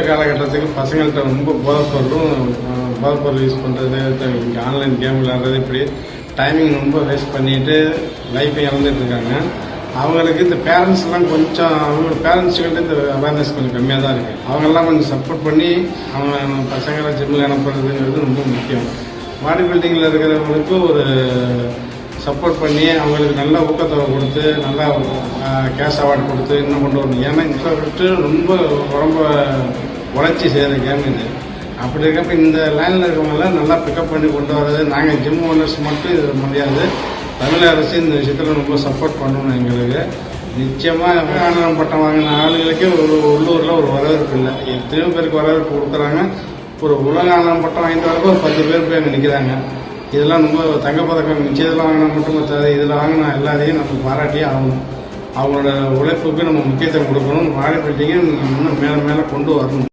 காலகட்டத்துக்கு பசங்கள்கிட்ட ரொம்ப போதைப்பொருள் யூஸ் பண்ணுறது, இங்கே ஆன்லைன் கேம் விளையாடுறது, இப்படி டைமிங் ரொம்ப வேஸ்ட் பண்ணிட்டு லைஃப்பை இழந்துட்டு இருக்காங்க. அவங்களுக்கு இந்த பேரண்ட்ஸ்லாம் கொஞ்சம் அவங்க பேரண்ட்ஸுக்கிட்ட இந்த அவேர்னஸ் கொஞ்சம் கம்மியாக தான் இருக்குது. அவங்கெல்லாம் கொஞ்சம் சப்போர்ட் பண்ணி அவங்க பசங்களை ஜிம்மில் அனுப்புறதுங்கிறது ரொம்ப முக்கியம். பாடி பில்டிங்கில் இருக்கிறவங்களுக்கு ஒரு சப்போர்ட் பண்ணி அவங்களுக்கு நல்ல ஊக்கத்தொகை கொடுத்து நல்லா கேஷ் அவார்டு கொடுத்து இன்னும் கொண்டு வரணும். ஏன்னா இப்போ விட்டு ரொம்ப உடம்ப உழைச்சி செய்கிற கேம் இது. அப்படி இருக்கப்ப இந்த லைனில் இருக்கவங்களாம் நல்லா பிக்கப் பண்ணி கொண்டு வர்றது. நாங்கள் ஜிம் ஓனர்ஸ் மட்டும் இது முடியாது, தமிழக அரசு இந்த விஷயத்தில் ரொம்ப சப்போர்ட் பண்ணணும். எங்களுக்கு நிச்சயமாக ஆனந்தம் பட்டம் வாங்கின ஆளுங்களுக்கே ஒரு உள்ளூரில் ஒரு வரவேற்பு இல்லை. எத்தனையோ பேருக்கு வரவேற்பு கொடுக்குறாங்க. ஒரு உலக ஆனந்தம் பட்டம் வாங்கிட்டு வரப்போ ஒரு 10 பேர் போய் அங்கே நிற்கிறாங்க. இதெல்லாம் ரொம்ப தங்கப்பதக்கம் நிச்சயத்தில் வாங்கினா மட்டும் பத்தாது, இதில் வாங்கினா எல்லாரையும் நம்ம பாராட்டியே ஆகணும். அவங்களோட உழைப்புக்கு நம்ம முக்கியத்துவம் கொடுக்கணும். பாடி பில்டிங்கை இன்னும் மேலே மேலே கொண்டு வரணும்.